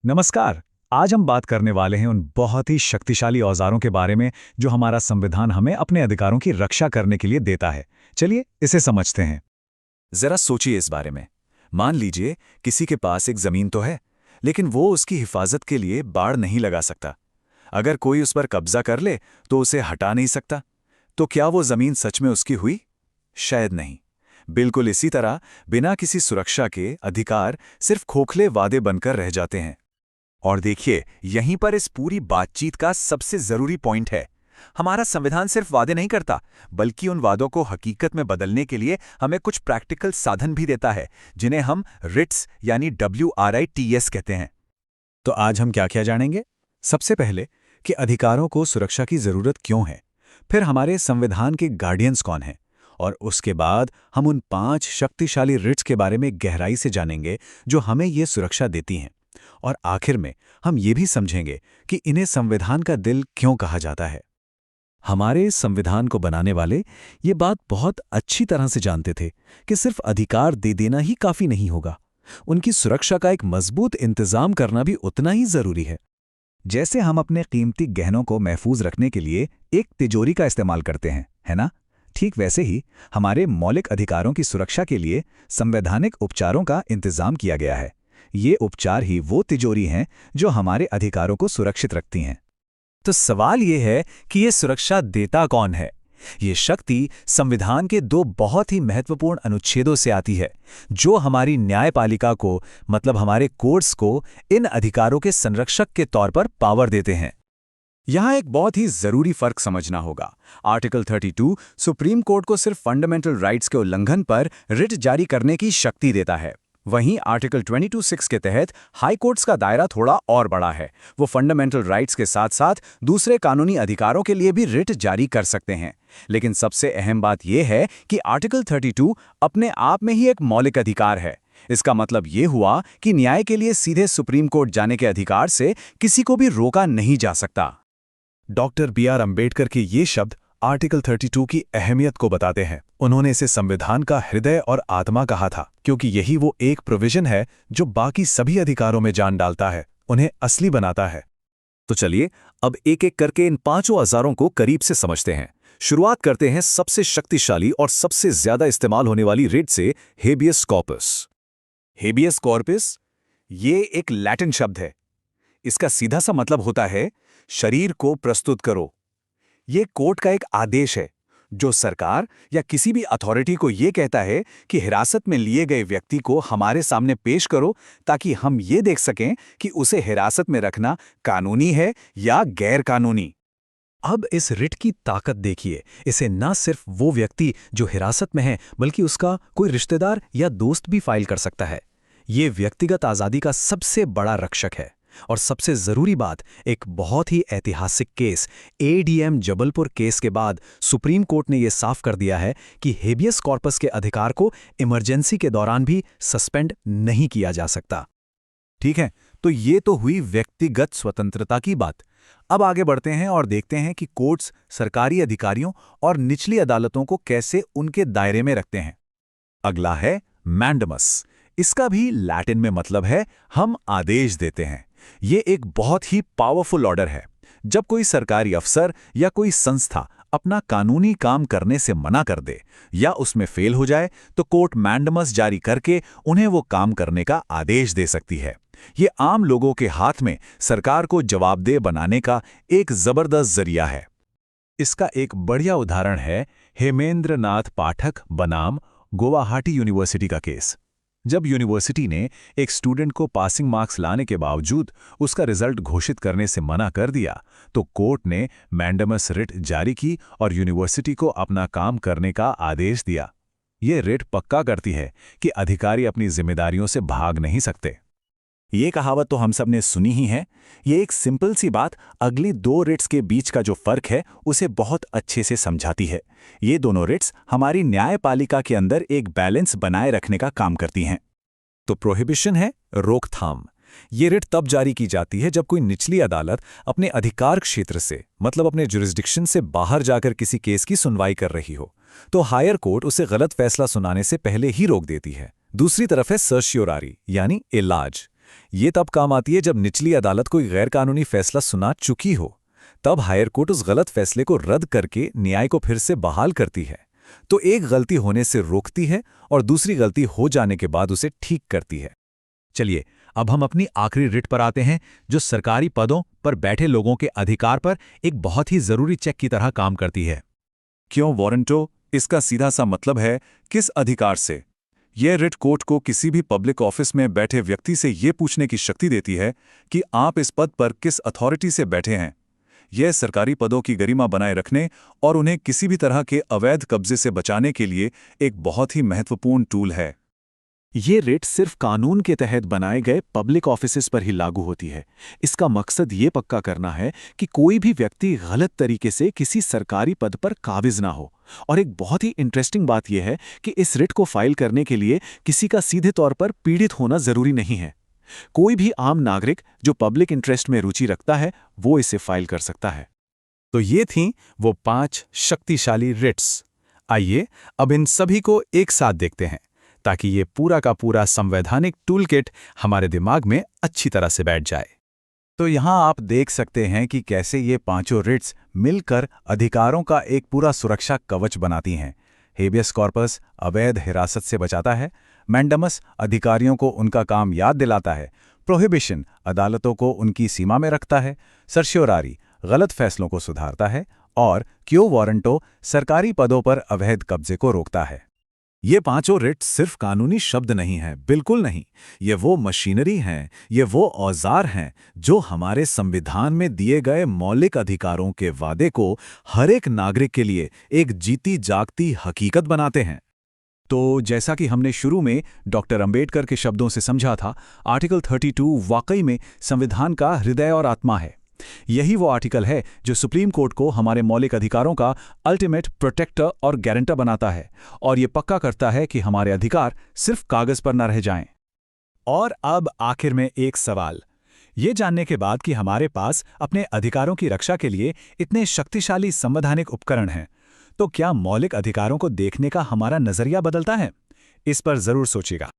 नमस्कार। आज हम बात करने वाले हैं उन बहुत ही शक्तिशाली औजारों के बारे में जो हमारा संविधान हमें अपने अधिकारों की रक्षा करने के लिए देता है। चलिए इसे समझते हैं। जरा सोचिए इस बारे में। मान लीजिए किसी के पास एक जमीन तो है, लेकिन वो उसकी हिफाजत के लिए बाड़ नहीं लगा सकता। अगर कोई उस पर कब्जा कर ले तो उसे हटा नहीं सकता। तो क्या वो जमीन सच में उसकी हुई? शायद नहीं। बिल्कुल इसी तरह बिना किसी सुरक्षा के अधिकार सिर्फ खोखले वादे बनकर रह जाते हैं। और देखिए, यहीं पर इस पूरी बातचीत का सबसे जरूरी पॉइंट है। हमारा संविधान सिर्फ वादे नहीं करता, बल्कि उन वादों को हकीकत में बदलने के लिए हमें कुछ प्रैक्टिकल साधन भी देता है, जिन्हें हम रिट्स यानी WRITS कहते हैं। तो आज हम क्या-क्या जानेंगे? सबसे पहले कि अधिकारों को सुरक्षा की जरूरत क्यों है, फिर हमारे संविधान के गार्डियंस कौन हैं, और उसके बाद हम उन 5 शक्तिशाली रिट्स के बारे में गहराई से जानेंगे जो हमें ये सुरक्षा देती हैं। और आखिर में हम ये भी समझेंगे कि इन्हें संविधान का दिल क्यों कहा जाता है। हमारे संविधान को बनाने वाले ये बात बहुत अच्छी तरह से जानते थे कि सिर्फ अधिकार दे देना ही काफी नहीं होगा, उनकी सुरक्षा का एक मजबूत इंतजाम करना भी उतना ही जरूरी है। जैसे हम अपने कीमती गहनों को महफूज रखने के लिए एक तिजोरी का इस्तेमाल करते हैं, है ना? ठीक वैसे ही हमारे मौलिक अधिकारों की सुरक्षा के लिए संवैधानिक उपचारों का इंतजाम किया गया है। ये उपचार ही वो तिजोरी हैं जो हमारे अधिकारों को सुरक्षित रखती हैं। तो सवाल ये है कि ये सुरक्षा देता कौन है? ये शक्ति संविधान के 2 बहुत ही महत्वपूर्ण अनुच्छेदों से आती है, जो हमारी न्यायपालिका को, मतलब हमारे कोर्ट्स को, इन अधिकारों के संरक्षक के तौर पर पावर देते हैं। यहाँ एक बहुत ही जरूरी फर्क समझना होगा। आर्टिकल 32 सुप्रीम कोर्ट को सिर्फ फंडामेंटल राइट्स के उल्लंघन पर रिट जारी करने की शक्ति देता है। वहीं आर्टिकल 22(6) के तहत हाई कोर्ट्स का दायरा थोड़ा और बड़ा है। वो फंडामेंटल राइट्स के साथ साथ दूसरे कानूनी अधिकारों के लिए भी रिट जारी कर सकते हैं। लेकिन सबसे अहम बात यह है कि आर्टिकल 32 अपने आप में ही एक मौलिक अधिकार है। इसका मतलब ये हुआ कि न्याय के लिए सीधे सुप्रीम कोर्ट जाने के अधिकार से किसी को भी रोका नहीं जा सकता। Doctor B.R. अम्बेडकर के ये शब्द आर्टिकल 32 की अहमियत को बताते हैं। उन्होंने इसे संविधान का हृदय और आत्मा कहा था, क्योंकि यही वो एक प्रोविजन है जो बाकी सभी अधिकारों में जान डालता है, उन्हें असली बनाता है। तो चलिए अब एक एक करके इन 5 औजारों को करीब से समझते हैं। शुरुआत करते हैं सबसे शक्तिशाली और सबसे ज्यादा इस्तेमाल होने वाली रिट से, हेबियस कॉर्पस। हेबियस कॉर्पस ये एक लैटिन शब्द है। इसका सीधा सा मतलब होता है शरीर को प्रस्तुत करो। ये कोर्ट का एक आदेश है जो सरकार या किसी भी अथॉरिटी को ये कहता है कि हिरासत में लिए गए व्यक्ति को हमारे सामने पेश करो, ताकि हम ये देख सकें कि उसे हिरासत में रखना कानूनी है या गैर कानूनी। अब इस रिट की ताकत देखिए। इसे न सिर्फ वो व्यक्ति जो हिरासत में है, बल्कि उसका कोई रिश्तेदार या दोस्त भी फाइल कर सकता है। ये व्यक्तिगत आज़ादी का सबसे बड़ा रक्षक है। और सबसे जरूरी बात, एक बहुत ही ऐतिहासिक केस, ADM जबलपुर केस के बाद सुप्रीम कोर्ट ने यह साफ कर दिया है कि हेबियस कॉर्पस के अधिकार को इमरजेंसी के दौरान भी सस्पेंड नहीं किया जा सकता। ठीक है, तो ये तो हुई व्यक्तिगत स्वतंत्रता की बात। अब आगे बढ़ते हैं और देखते हैं कि कोर्ट्स सरकारी अधिकारियों और निचली अदालतों को कैसे उनके दायरे में रखते हैं। अगला है मैंडमस। इसका भी लैटिन में मतलब है हम आदेश देते हैं। ये एक बहुत ही पावरफुल ऑर्डर है। जब कोई सरकारी अफसर या कोई संस्था अपना कानूनी काम करने से मना कर दे या उसमें फेल हो जाए, तो कोर्ट मैंडमस जारी करके उन्हें वो काम करने का आदेश दे सकती है। ये आम लोगों के हाथ में सरकार को जवाबदेह बनाने का एक जबरदस्त जरिया है। इसका एक बढ़िया उदाहरण है हेमेंद्र नाथ पाठक बनाम गुवाहाटी यूनिवर्सिटी का केस। जब यूनिवर्सिटी ने एक स्टूडेंट को पासिंग मार्क्स लाने के बावजूद उसका रिजल्ट घोषित करने से मना कर दिया, तो कोर्ट ने मैंडमस रिट जारी की और यूनिवर्सिटी को अपना काम करने का आदेश दिया। ये रिट पक्का करती है कि अधिकारी अपनी जिम्मेदारियों से भाग नहीं सकते। ये कहावत तो हम सब ने सुनी ही है। ये एक सिंपल सी बात अगली 2 रिट्स के बीच का जो फर्क है उसे बहुत अच्छे से समझाती है। ये दोनों रिट्स हमारी न्यायपालिका के अंदर एक बैलेंस बनाए रखने का काम करती हैं। तो प्रोहिबिशन है रोकथाम। ये रिट तब जारी की जाती है जब कोई निचली अदालत अपने अधिकार क्षेत्र से, मतलब अपने जुरिस्डिक्शन से बाहर जाकर किसी केस की सुनवाई कर रही हो, तो हायर कोर्ट उसे गलत फैसला सुनाने से पहले ही रोक देती है। दूसरी तरफ है सर्शियोरारी यानी इलाज। ये तब काम आती है जब निचली अदालत कोई गैरकानूनी फैसला सुना चुकी हो। तब हायर कोर्ट उस गलत फैसले को रद्द करके न्याय को फिर से बहाल करती है। तो एक गलती होने से रोकती है और दूसरी गलती हो जाने के बाद उसे ठीक करती है। चलिए, अब हम अपनी आखिरी रिट पर आते हैं, जो सरकारी पदों पर बैठे लोगों के अधिकार पर एक बहुत ही जरूरी चेक की तरह काम करती है। क्यों वारंटो? इसका सीधा सा मतलब है किस अधिकार से। यह रिट कोर्ट को किसी भी पब्लिक ऑफिस में बैठे व्यक्ति से ये पूछने की शक्ति देती है कि आप इस पद पर किस अथॉरिटी से बैठे हैं। यह सरकारी पदों की गरिमा बनाए रखने और उन्हें किसी भी तरह के अवैध कब्जे से बचाने के लिए एक बहुत ही महत्वपूर्ण टूल है। ये रेट सिर्फ कानून के तहत बनाए गए पब्लिक ऑफिसेज पर ही लागू होती है। इसका मकसद ये पक्का करना है कि कोई भी व्यक्ति गलत तरीके से किसी सरकारी पद पर काबिज ना हो। और एक बहुत ही इंटरेस्टिंग बात यह है कि इस रिट को फाइल करने के लिए किसी का सीधे तौर पर पीड़ित होना जरूरी नहीं है। कोई भी आम नागरिक जो पब्लिक इंटरेस्ट में रुचि रखता है, वो इसे फाइल कर सकता है। तो ये थीं वो 5 शक्तिशाली रिट्स। आइए अब इन सभी को एक साथ देखते हैं, ताकि ये पूरा का पूरा संवैधानिक टूलकिट हमारे दिमाग में अच्छी तरह से बैठ जाए। तो यहाँ आप देख सकते हैं कि कैसे ये पांचों रिट्स मिलकर अधिकारों का एक पूरा सुरक्षा कवच बनाती हैं। हेबियस कॉर्पस अवैध हिरासत से बचाता है, मैंडमस अधिकारियों को उनका काम याद दिलाता है, प्रोहिबिशन अदालतों को उनकी सीमा में रखता है, सर्श्योरारी गलत फैसलों को सुधारता है और क्यो वारंटो सरकारी पदों पर अवैध कब्जे को रोकता है। ये पांचों रिट सिर्फ कानूनी शब्द नहीं हैं, बिल्कुल नहीं। ये वो मशीनरी हैं, ये वो औजार हैं जो हमारे संविधान में दिए गए मौलिक अधिकारों के वादे को हर एक नागरिक के लिए एक जीती जागती हकीकत बनाते हैं। तो जैसा कि हमने शुरू में डॉक्टर अंबेडकर के शब्दों से समझा था, आर्टिकल 32 वाकई में संविधान का हृदय और आत्मा है। यही वो आर्टिकल है जो सुप्रीम कोर्ट को हमारे मौलिक अधिकारों का अल्टीमेट प्रोटेक्टर और गारंटर बनाता है, और ये पक्का करता है कि हमारे अधिकार सिर्फ कागज पर न रह जाएं। और अब आखिर में एक सवाल, ये जानने के बाद कि हमारे पास अपने अधिकारों की रक्षा के लिए इतने शक्तिशाली संवैधानिक उपकरण हैं, तो क्या मौलिक अधिकारों को देखने का हमारा नजरिया बदलता है? इस पर जरूर सोचिएगा।